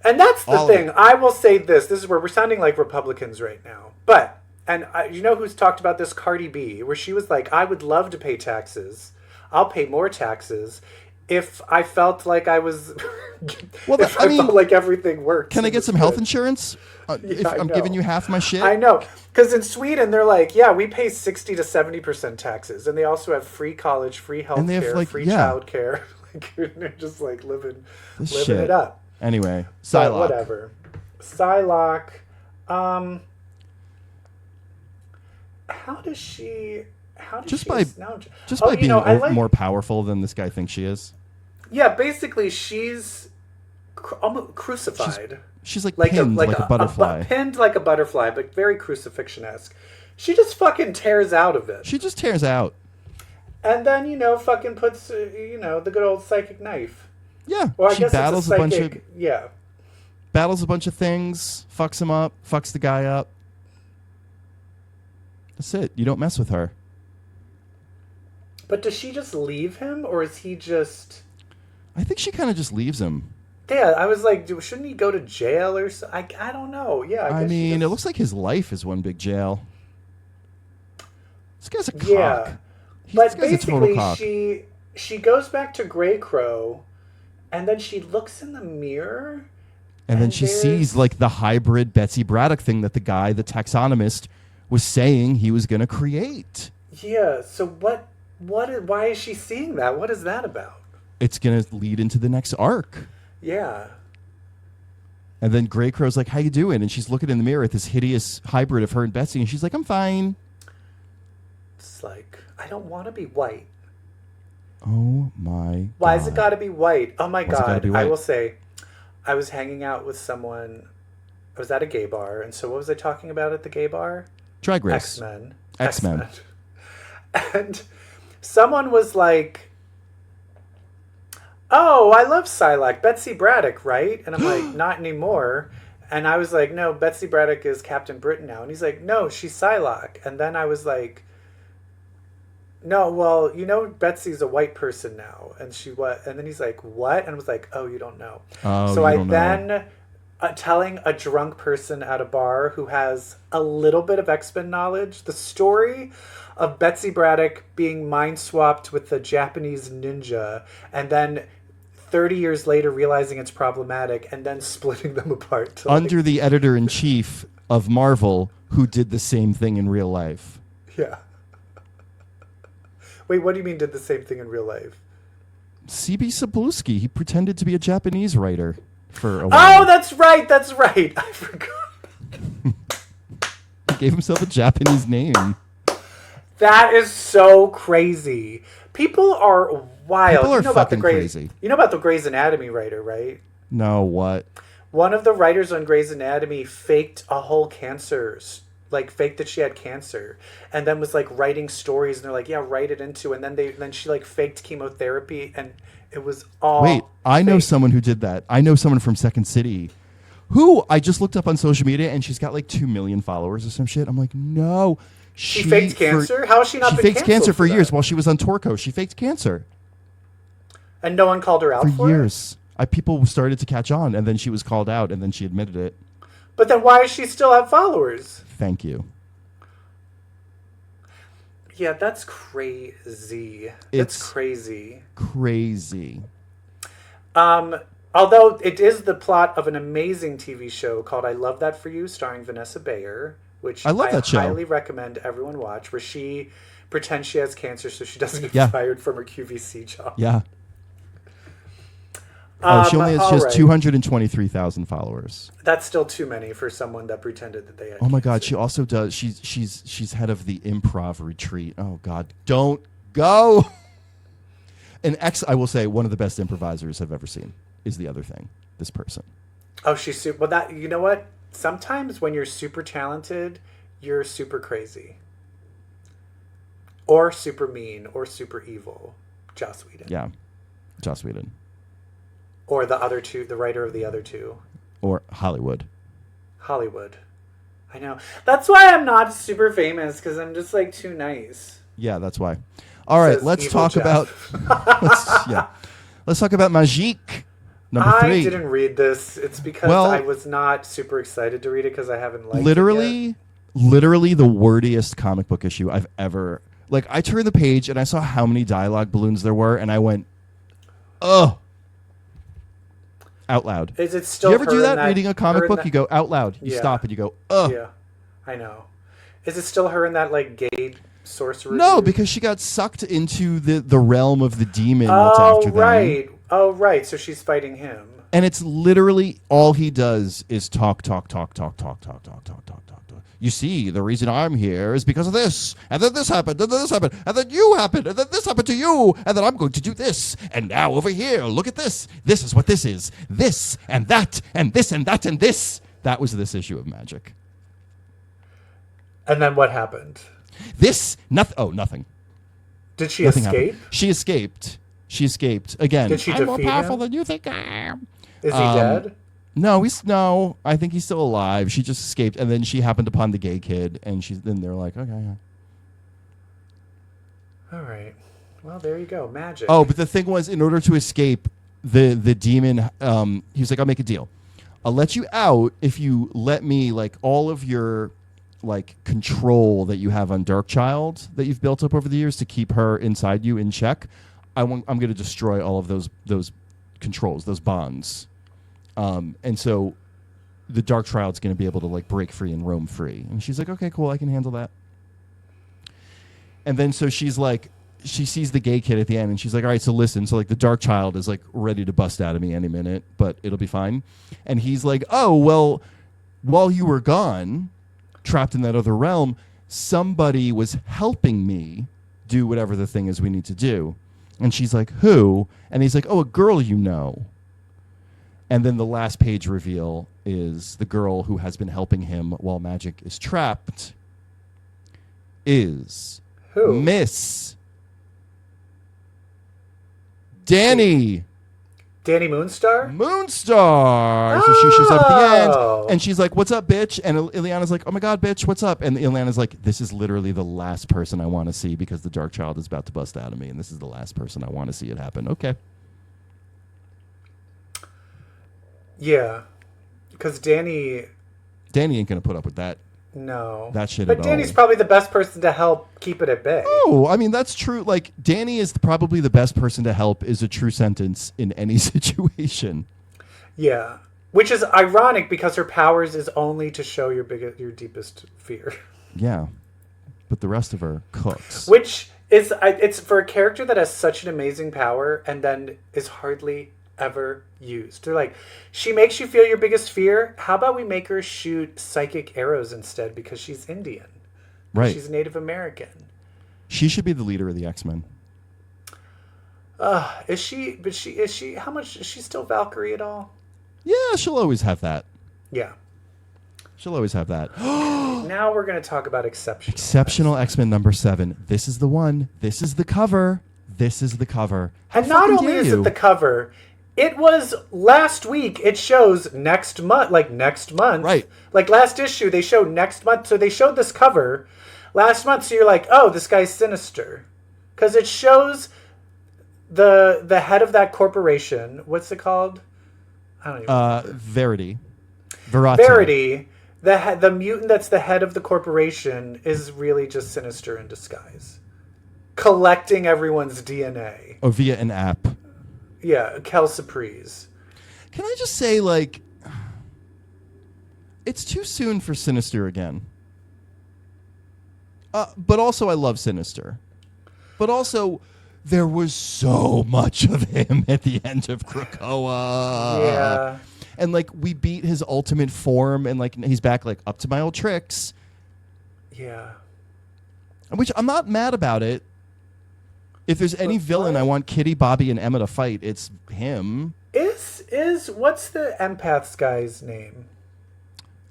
And that's the thing. I will say this. This is where we're sounding like Republicans right now. But, you know who's talked about this? Cardi B, where she was like, I would love to pay taxes. I'll pay more taxes if I felt like I was... I felt like everything worked. Can I get some health insurance? If I'm giving you half my shit? I know. Because in Sweden, they're like, yeah, we pay 60 to 70% taxes. And they also have free college, free health care, free child care. They're just like living it up. Anyway, Psylocke. Whatever. Psylocke. How does she by being more powerful than this guy thinks she is. Yeah, basically she's crucified. She's like pinned like a butterfly. Pinned like a butterfly, but very crucifixion-esque. She just fucking tears out of it. She just tears out. And then, fucking puts, the good old psychic knife. Yeah, well, she battles a bunch of... Yeah. Battles a bunch of things, fucks him up, fucks the guy up. That's it. You don't mess with her. But does she just leave him, or is he just... I think she kind of just leaves him. Yeah, I was like, shouldn't he go to jail or something? I don't know. Yeah, I mean, it looks like his life is one big jail. This guy's a cock. Yeah, but basically she goes back to Grey Crow, and then she looks in the mirror. And then she sees like the hybrid Betsy Braddock thing that the taxonomist was saying he was going to create. Yeah, so why is she seeing that? What is that about? It's going to lead into the next arc. Yeah. And then Grey Crow's like, how you doing? And she's looking in the mirror at this hideous hybrid of her and Betsy, and she's like, I'm fine. It's like, I don't want to be white. Oh my God. Why has it got to be white? Oh my God. I will say, I was hanging out with someone. I was at a gay bar, and so what was I talking about at the gay bar? Drag race. X-Men. And someone was like, oh, I love Psylocke. Betsy Braddock, right? And I'm like, not anymore. And I was like, no, Betsy Braddock is Captain Britain now. And he's like, no, she's Psylocke. And then I was like, no, well, Betsy's a white person now. And and then he's like, what? And I was like, oh, you don't know. Oh, so I then, telling a drunk person at a bar who has a little bit of X-Men knowledge, the story of Betsy Braddock being mind swapped with the Japanese ninja, and then 30 years later realizing it's problematic, and then splitting them apart. Under the editor-in-chief of Marvel, who did the same thing in real life. Yeah. Wait, what do you mean did the same thing in real life? C.B. Cebulski. He pretended to be a Japanese writer for a while. Oh, that's right. I forgot. He gave himself a Japanese name. That is so crazy. People are wild. People are fucking crazy. You know about the Grey's Anatomy writer, right? No, what? One of the writers on Grey's Anatomy faked a whole cancer, faked that she had cancer, and then was writing stories, and they're like, yeah, write it into, and then she faked chemotherapy, and it was all Wait, I fake. know someone who did that. I know someone from Second City who I just looked up on social media, and she's got 2 million followers or some shit. I'm like, no. She faked cancer? How has she not been canceled? She faked cancer for years that? While she was on Torco. She faked cancer. And no one called her out for years. People started to catch on, and then she was called out, and then she admitted it. But then why does she still have followers? Thank you. Yeah, that's crazy. It's That's crazy. crazy. Although it is the plot of an amazing TV show called I Love That For You, starring Vanessa Bayer, which I love that show. highly recommend everyone watch, where she pretends she has cancer so she doesn't get fired from her QVC job. Yeah. She has 223,000 followers. That's still too many for someone that pretended that they had Oh my cancer. God, she also does. She's head of the improv retreat. Oh God, don't go. And I will say, one of the best improvisers I've ever seen is the other thing. This person. Oh, she's super. Well, that, you know what? Sometimes when you're super talented, you're super crazy, or super mean, or super evil. Joss Whedon. Yeah, Joss Whedon. Or the other two, the writer of the other two. Or Hollywood. Hollywood. I know. That's why I'm not super famous, because I'm just like too nice. Yeah, that's why. All right, let's talk about. Let's talk about Magik, number 3. I didn't read this. It's because I was not super excited to read it because I haven't liked it yet. Literally the wordiest comic book issue I've ever. Like, I turned the page and I saw how many dialogue balloons there were, and I went, "Ugh." Out loud. Is it still? Do you ever do that reading a comic book? You go out loud. You stop and you go, "Ugh." Yeah, I know. Is it still her in that like gay sorcerer? No, dude? because she got sucked into the realm of the demon. That's after them. Oh, right. So she's fighting him. And it's literally all he does is talk. You see, the reason I'm here is because of this, and then this happened, and then this happened, and then you happened, and then this happened to you, and then I'm going to do this, and now over here, look at this. This is what this is. This and that, and this and that and this. That was this issue of Magik. And then what happened? Nothing. Did she Nothing escape? happened. She escaped. Again, Did she I'm more defeat powerful him? than you think I am. Is he dead? No, I think he's still alive. She just escaped, and then she happened upon the gay kid, and then they're like, okay, yeah. All right. Well, there you go. Magik. Oh, but the thing was, in order to escape, the demon, he was like, I'll make a deal. I'll let you out if you let me, like, all of your, like, control that you have on Darkchild that you've built up over the years to keep her inside you in check. I'm going to destroy all of those controls, those bonds. And so the Darkchild's going to be able to, like, break free and roam free. And she's like, okay, cool, I can handle that. And then so she's like, she sees the gay kid at the end, and she's like, all right, so listen. So, like, the Darkchild is, like, ready to bust out of me any minute, but it'll be fine. And he's like, oh, well, while you were gone, trapped in that other realm, somebody was helping me do whatever the thing is we need to do. And she's like, who? And he's like, oh, a girl you know. And then the last page reveal is the girl who has been helping him while Magik is trapped is Who? Miss Danny. Danny Moonstar? Moonstar. So she shows up at the Oh. end, and she's like, what's up, bitch? And Ileana's like, oh my God, bitch, what's up? And Ileana's like, this is literally the last person I want to see because the Darkchild is about to bust out of me, and this is the last person I want to see it happen. Okay. Yeah. Because Danny ain't going to put up with that. No. That shit But at Danny's all. probably the best person to help keep it at bay. Oh, I mean, that's true. Like, Danny is probably the best person to help is a true sentence in any situation. Yeah. Which is ironic because her powers is only to show your deepest fear. Yeah. But the rest of her cooks. Which is, it's for a character that has such an amazing power and then is hardly ever used. They're like, she makes you feel your biggest fear. How about we make her shoot psychic arrows instead because she's Indian? Right. She's Native American. She should be the leader of the X-Men. Is she? But is she? How much is she still Valkyrie at all? Yeah, she'll always have that. Yeah. She'll always have that. Now we're going to talk about Exceptional X-Men number 7. This is the one. This is the cover. This is the cover. How And not fucking only dare is you? it the cover, it was last week. It shows next month, Right. Like last issue, they showed next month. So they showed this cover last month. So you're like, oh, this guy's sinister, because it shows the head of that corporation. What's it called? I don't even remember. Verity. The mutant that's the head of the corporation is really just Sinister in disguise. collecting everyone's DNA. Or via an app. Yeah, Kel Surprise. Can I just say, like, it's too soon for Sinister again. But also, I love Sinister. But also, there was so much of him at the end of Krakoa. Yeah. And, like, we beat his ultimate form, and, like, he's back, like, up to my old tricks. Yeah. Which I'm not mad about it. If there's any villain I want Kitty, Bobby, and Emma to fight, it's him. Is what's the empath's guy's name?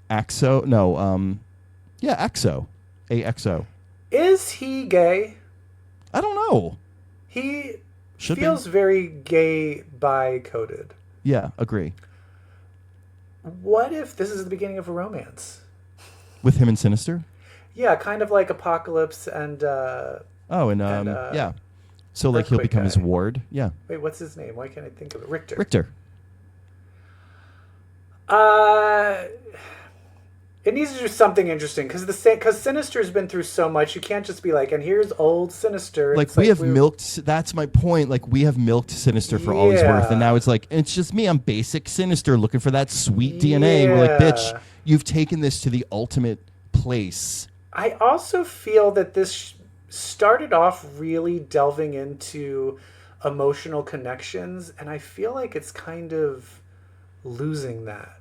Axo? No, yeah, Axo. AXO. Is he gay? I don't know. He Should feels be. very gay bi-coded. Yeah, agree. What if this is the beginning of a romance? With him and Sinister? Yeah, kind of like Apocalypse and... yeah. So, like, he'll Earthquake become his guy. ward? Yeah. Wait, what's his name? Why can't I think of it? Richter. Richter. It needs to do something interesting because Sinister's been through so much. You can't just be like, and here's old Sinister. Like, It's we have milked... That's my point. Like, we have milked Sinister for all he's worth, and now it's like, it's just me. I'm basic Sinister looking for that sweet DNA. We're like, bitch, you've taken this to the ultimate place. I also feel that this started off really delving into emotional connections, and I feel like it's kind of losing that.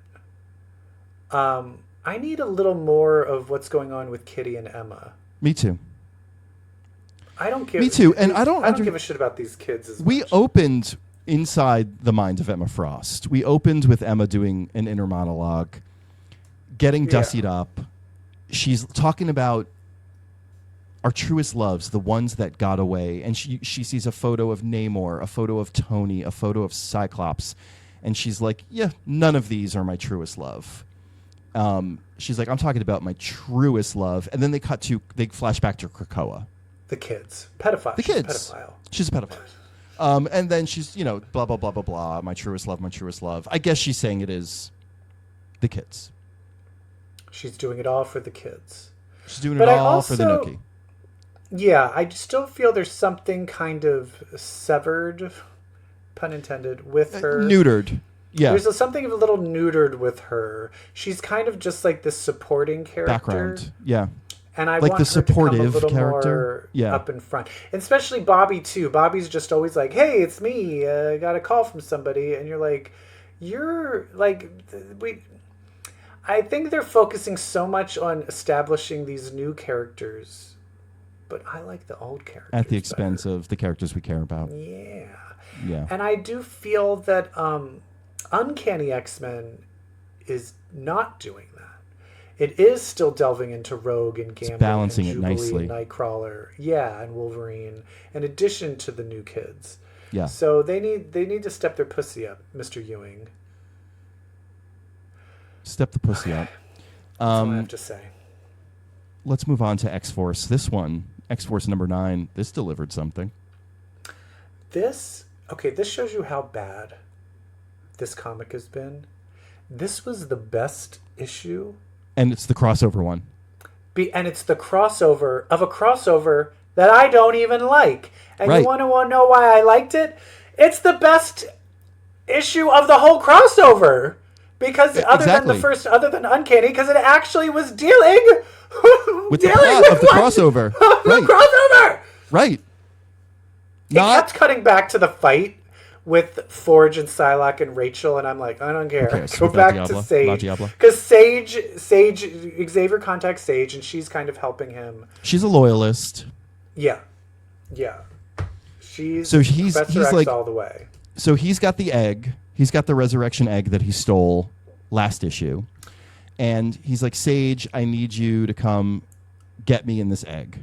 I need a little more of what's going on with Kitty and Emma. Me too. I don't give. Me too, and I don't give a shit about these kids as We much. opened inside the mind of Emma Frost. We opened with Emma doing an inner monologue, getting dussied up. She's talking about our truest loves, the ones that got away. And she sees a photo of Namor, a photo of Tony, a photo of Cyclops. And she's like, yeah, none of these are my truest love. She's like, I'm talking about my truest love. And then they flash back to Krakoa. The kids. Pedophile. The kids. Pedophile. She's a pedophile. And then she's, blah, blah, blah, blah, blah. My truest love, my truest love. I guess she's saying it is the kids. She's doing it all for the kids. She's doing it all for the Nookie. Yeah, I still feel there's something kind of severed, pun intended, with her. Neutered. Yeah. There's something a little neutered with her. She's kind of just like this supporting character. Background. Yeah. And I like want the her to become a supportive little character. more up in front. And especially Bobby, too. Bobby's just always like, hey, it's me. I got a call from somebody. And you're like, I think they're focusing so much on establishing these new characters. But I like the old characters at the expense better. of the characters we care about. Yeah. And I do feel that Uncanny X-Men is not doing that. It is still delving into Rogue and Gambit, balancing and it Jubilee nicely. and Nightcrawler, and Wolverine, in addition to the new kids. Yeah. So they need to step their pussy up, Mr. Ewing. Step the pussy up. That's all I have to say. Let's move on to X-Force. This one, X-Force number 9, this delivered something. This shows you how bad this comic has been. This was the best issue. And it's the crossover one. And it's the crossover of a crossover that I don't even like. And right. You want to know why I liked it? It's the best issue of the whole crossover. Because other than Uncanny, because it actually was dealing with the plot of the crossover. The crossover! Right. It kept cutting back to the fight with Forge and Psylocke and Rachel, and I'm like, I don't care. Go back to Sage. Because Xavier contacts Sage, and she's kind of helping him. She's a loyalist. Yeah. He's Professor X all the way. So he's got the egg. He's got the resurrection egg that he stole last issue. And he's like, Sage, I need you to come get me in this egg.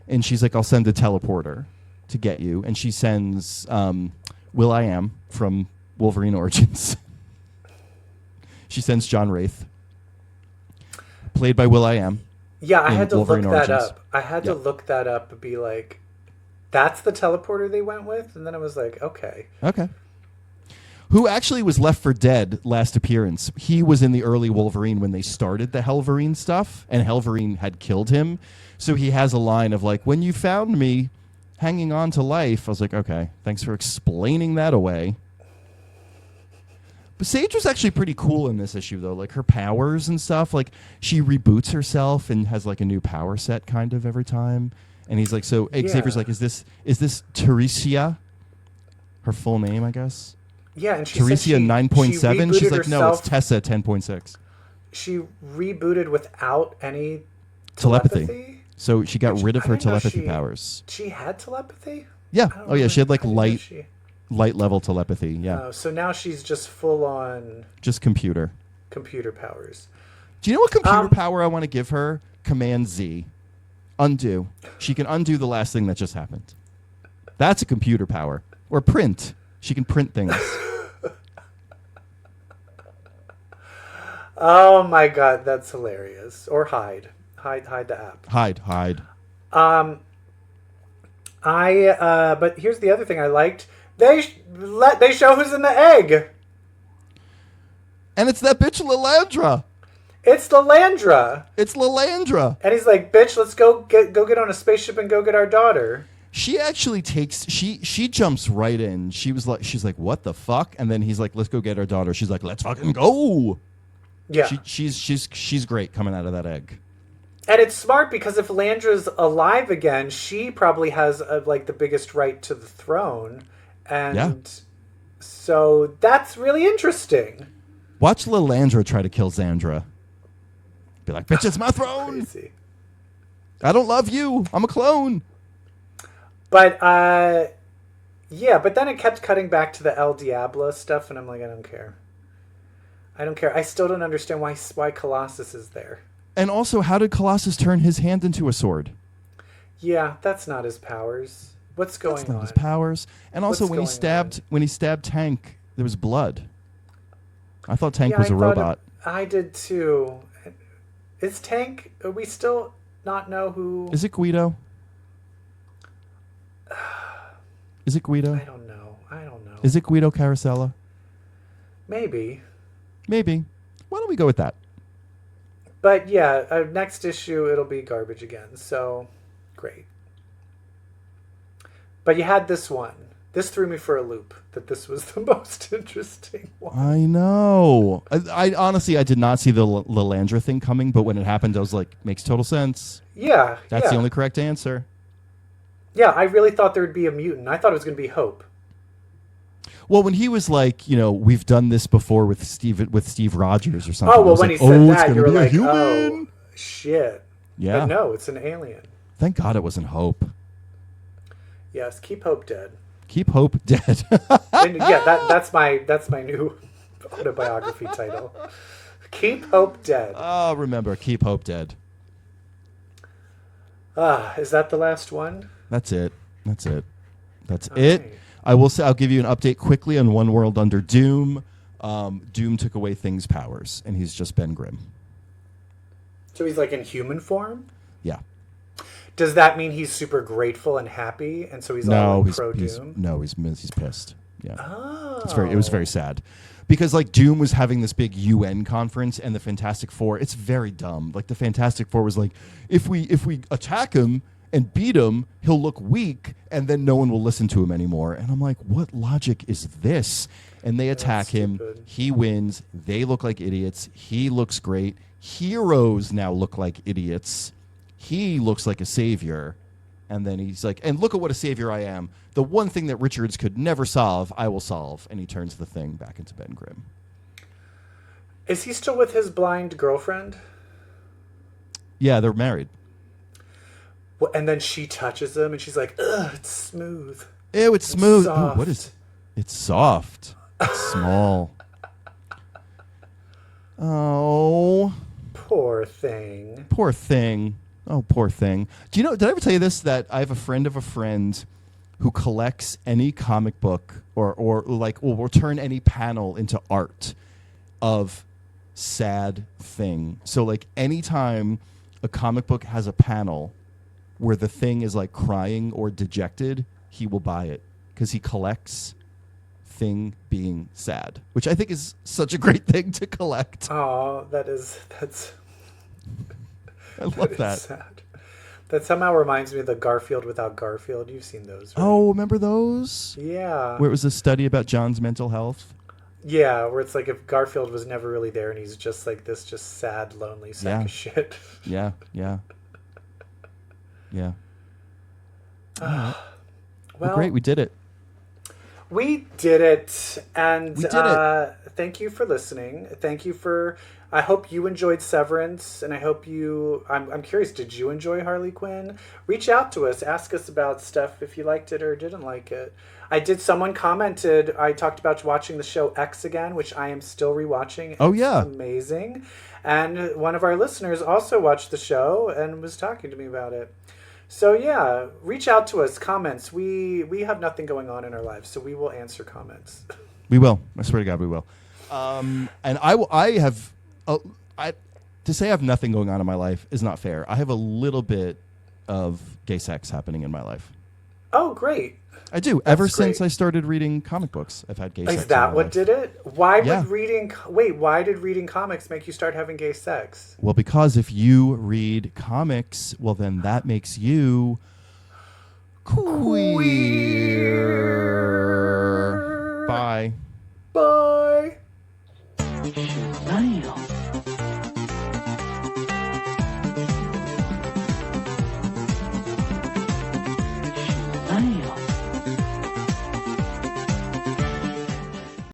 And she's like, I'll send a teleporter to get you. And she sends Will.i.am from Wolverine Origins. She sends John Wraith, played by Will.i.am. Yeah, I had to Wolverine look that Origins. up. I had to look that up and be like, that's the teleporter they went with? And then I was like, okay. Who actually was left for dead last appearance. He was in the early Wolverine when they started the Helverine stuff, and Helverine had killed him. So he has a line of like, when you found me, hanging on to life. I was like, okay, thanks for explaining that away. But Sage was actually pretty cool in this issue, though. Like, her powers and stuff, like, she reboots herself and has, like, a new power set kind of every time. And he's like, so Xavier's like, is this Teresia? Her full name, I guess? Yeah, and she Teresia 9.7? She's like, no, it's herself. Tessa 10.6. She rebooted without any Telepathy. telepathy? So she got rid of her I didn't know telepathy powers. She had telepathy? Yeah. I don't Oh, yeah, she had, like, I didn't know light level telepathy, yeah. Oh, so now she's just full on Just computer. computer powers. Do you know what computer power I want to give her? Command Z. Undo. She can undo the last thing that just happened. That's a computer power. Or print. She can print things. Oh my god, that's hilarious. Or hide the app. Hide. But here's the other thing I liked. They show who's in the egg. And it's that bitch Lilandra. It's Lilandra. It's Lilandra. And he's like, bitch, let's go get on a spaceship and go get our daughter. She actually she jumps right in. She's like, what the fuck? And then he's like, let's go get our daughter. She's like, let's fucking go. Yeah. She's great coming out of that egg. And it's smart because if Landra's alive again, she probably has like the biggest right to the throne. And so that's really interesting. Watch Lilandra try to kill Xandra. Be like, bitch, it's my throne. Crazy. I don't love you. I'm a clone. But but then it kept cutting back to the El Diablo stuff, and I'm like, I don't care. I still don't understand why Colossus is there. And also, how did Colossus turn his hand into a sword? Yeah, that's not his powers. What's going on? That's not his powers. And also, when he stabbed Tank, there was blood. I thought Tank was a robot. I did too. Is Tank? We still not know who. Is it Guido? Is it Guido? I don't know. Is it Guido Carosella? Maybe. Why don't we go with that? But yeah, next issue it'll be garbage again. So great. But you had this one. This threw me for a loop. That this was the most interesting one. I know. I honestly, I did not see the Lilandra thing coming, but when it happened, I was like, makes total sense. Yeah. That's the only correct answer. Yeah, I really thought there would be a mutant. I thought it was going to be Hope. Well, when he was like, we've done this before with Steve Rogers or something. Oh, well, when he said that, you were like, human. oh, shit. Yeah. But no, it's an alien. Thank God it wasn't Hope. Yes, keep Hope dead. Keep Hope dead. And yeah, that's my new autobiography title. Keep Hope dead. Oh, remember, keep Hope dead. Is that the last one? That's it. That's it. All it. right. I will say, I'll give you an update quickly on One World Under Doom. Doom took away Thing's powers, and he's just Ben Grimm. So he's like in human form? Yeah. Does that mean he's super grateful and happy, and so he's all like pro-Doom? He's pissed. Yeah. Oh. It was very sad. Because like Doom was having this big UN conference and the Fantastic Four, it's very dumb. Like the Fantastic Four was like, if we attack him and beat him, he'll look weak and then no one will listen to him anymore. And I'm like, what logic is this? And they attack him. Stupid. He wins. They look like idiots. He looks great. Heroes now look like idiots. He looks like a savior. And then he's like, and look at what a savior I am. The one thing that Richards could never solve, I will solve. And he turns the Thing back into Ben Grimm. Is he still with his blind girlfriend? Yeah, they're married. Well, and then she touches him, and she's like, ugh, it's smooth. Ew, it's smooth. Ooh, soft. what is? It's soft. It's small. Oh, Poor Thing. poor Thing. Oh, poor Thing. Do you know? Did I ever tell you this? That I have a friend of a friend who collects any comic book or like will turn any panel into art of sad Thing. So like anytime a comic book has a panel where the Thing is like crying or dejected, he will buy it because he collects Thing being sad, which I think is such a great thing to collect. Oh, that's I love that. sad. That somehow reminds me of the Garfield without Garfield. You've seen those, right? Oh, remember those? Yeah. Where it was a study about John's mental health. Yeah, where it's like if Garfield was never really there and he's just like this just sad, lonely sack of shit. Yeah. Well, great, we did it. We did it. And we did it. Thank you for listening. Thank you for... I hope you enjoyed Severance, and I hope you... I'm curious, did you enjoy Harley Quinn? Reach out to us. Ask us about stuff if you liked it or didn't like it. Someone commented, I talked about watching the show X again, which I am still rewatching. Oh, yeah. It's amazing. And one of our listeners also watched the show and was talking to me about it. So yeah, reach out to us, comments. We have nothing going on in our lives, so we will answer comments. We will. I swear to God, we will. And I have... to say I have nothing going on in my life is not fair. I have a little bit of gay sex happening in my life. Oh, great. I do. Ever since I started reading comic books, I've had gay sex. Is that what did it? Why did reading comics make you start having gay sex? Well, because if you read comics, well, then that makes you queer. Bye. Bye. Bye.